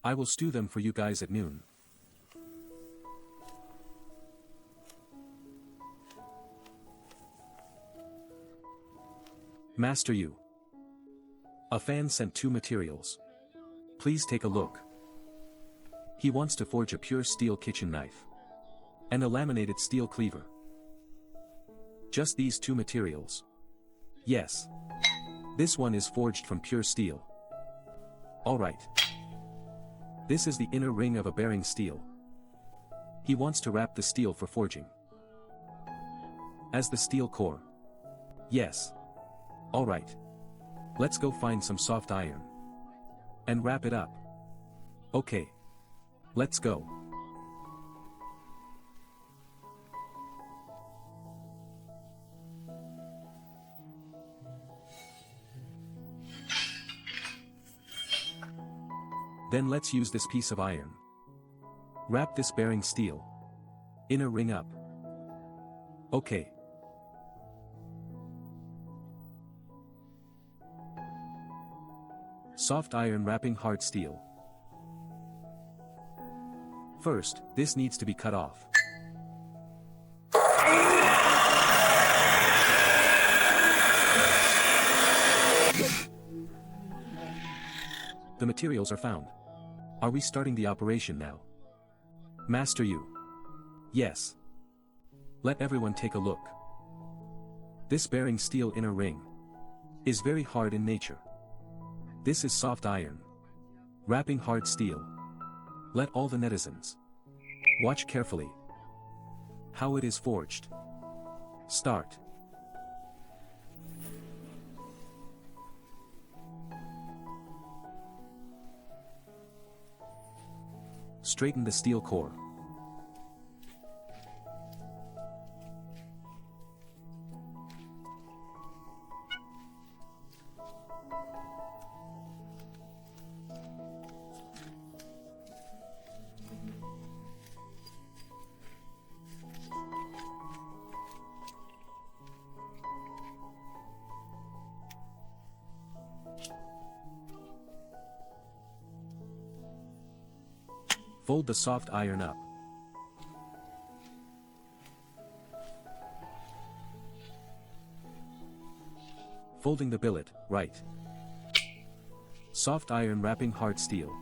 I will stew them for you guys at noon. Master you. A fan sent 2 materials. Please take a look. He wants to forge a pure steel kitchen knife. And a laminated steel cleaver. Just these 2 materials. Yes. This one is forged from pure steel. Alright. This is the inner ring of a bearing steel. He wants to wrap the steel for forging. As the steel core. Yes. Alright. Let's go find some soft iron. And wrap it up. Okay. Let's go. Then let's use this piece of iron. Wrap this bearing steel. Inner ring up. Okay. Soft iron wrapping hard steel. First, this needs to be cut off. The materials are found. Are we starting the operation now? Master you. Yes. Let everyone take a look. This bearing steel inner ring is very hard in nature. This is soft iron. Wrapping hard steel. Let all the netizens watch carefully how it is forged. Start. Straighten the steel core. Fold the soft iron up. Folding the billet, right. Soft iron wrapping hard steel.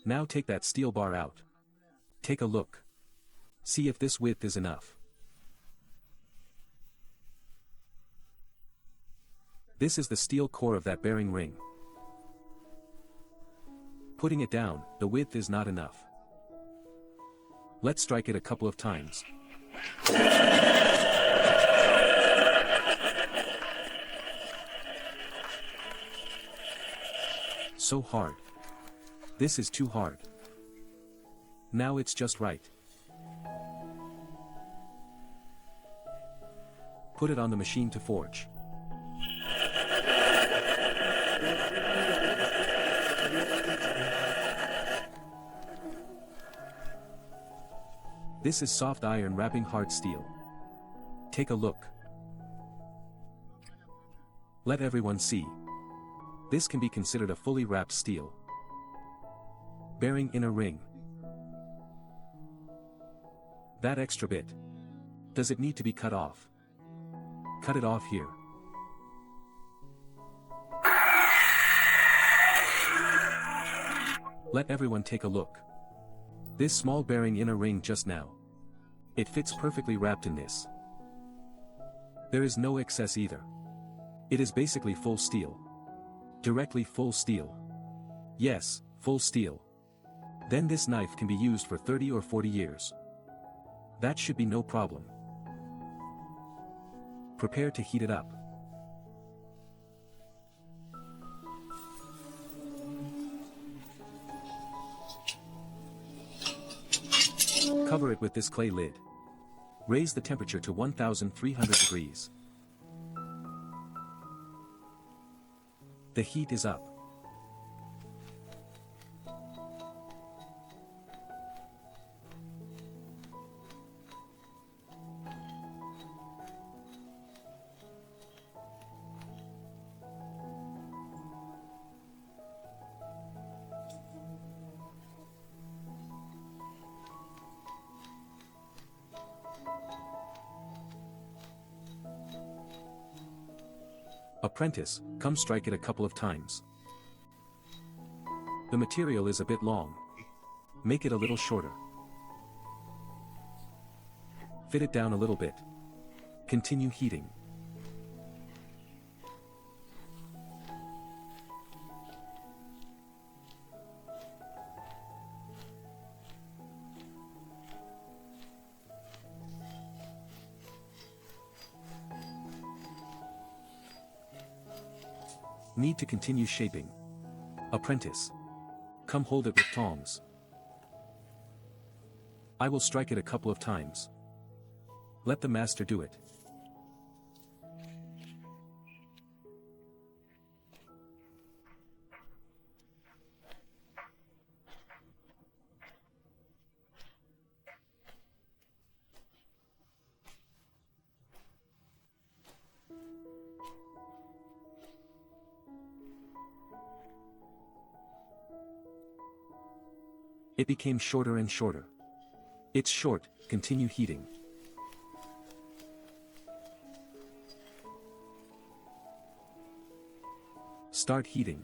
Now take that steel bar out. Take a look. See if this width is enough. This is the steel core of that bearing ring. Putting it down, the width is not enough. Let's strike it a couple of times. So hard. This is too hard. Now it's just right. Put it on the machine to forge. This is soft iron wrapping hard steel. Take a look. Let everyone see. This can be considered a fully wrapped steel. Bearing inner ring. That extra bit. Does it need to be cut off? Cut it off here. Let everyone take a look. This small bearing inner ring just now. It fits perfectly wrapped in this. There is no excess either. It is basically full steel. Directly full steel. Yes, full steel. Then this knife can be used for 30 or 40 years. That should be no problem. Prepare to heat it up. Cover it with this clay lid. Raise the temperature to 1300 degrees. The heat is up. Apprentice, come strike it a couple of times. The material is a bit long. Make it a little shorter. Fit it down a little bit. Continue heating. Need to continue shaping. Apprentice, come hold it with tongs. I will strike it a couple of times. Let the master do it. It became shorter and shorter. It's short, continue heating. Start heating.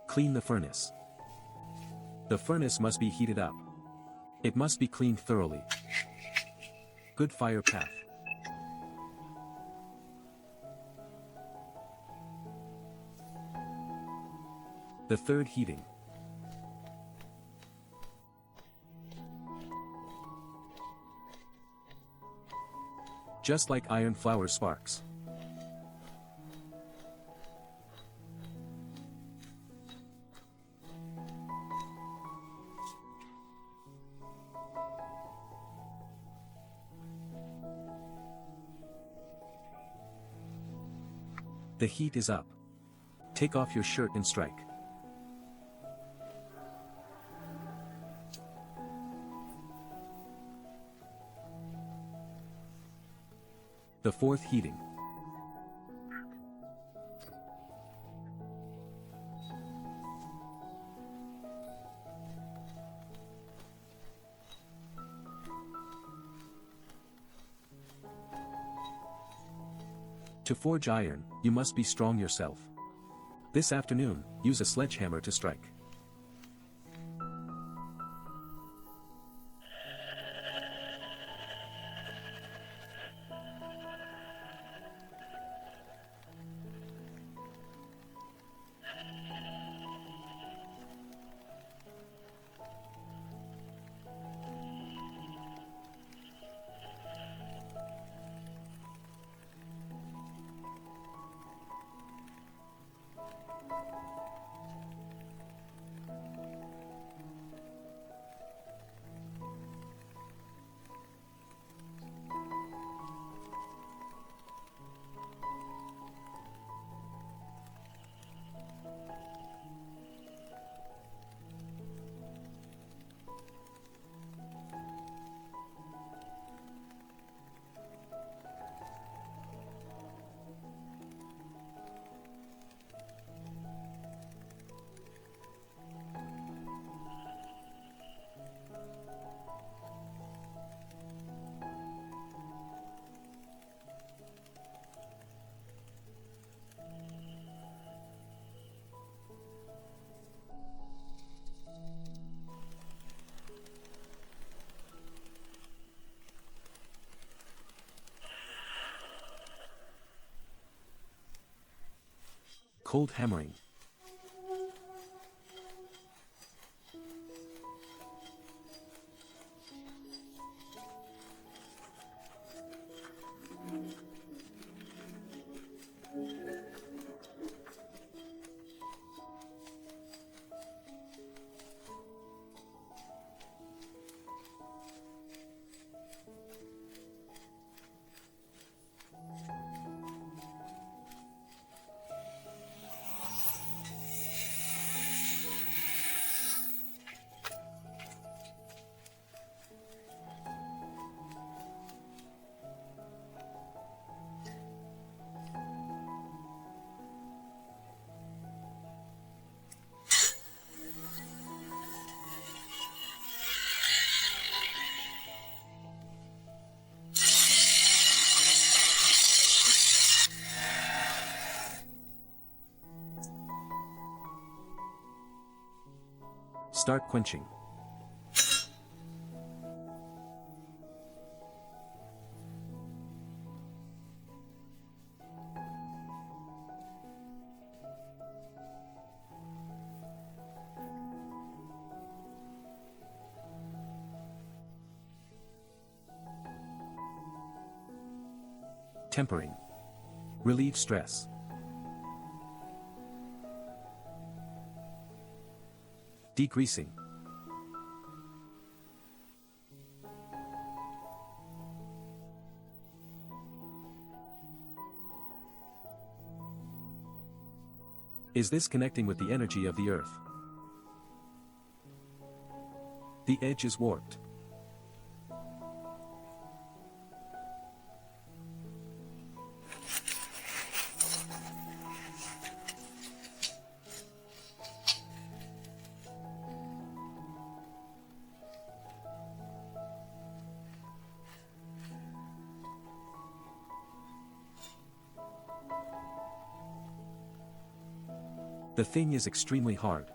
Clean the furnace. The furnace must be heated up. It must be cleaned thoroughly. Good fire path. The third heating. Just like iron flower sparks. The heat is up. Take off your shirt and strike. The fourth heating. To forge iron, you must be strong yourself. This afternoon, use a sledgehammer to strike. Cold hammering. Start quenching. Tempering. Relieve stress. Decreasing. Is this connecting with the energy of the earth? The edge is warped. The thing is extremely hard.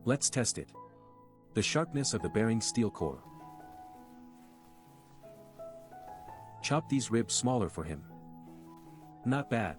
Let's test it. The sharpness of the bearing steel core. Chop these ribs smaller for him. Not bad.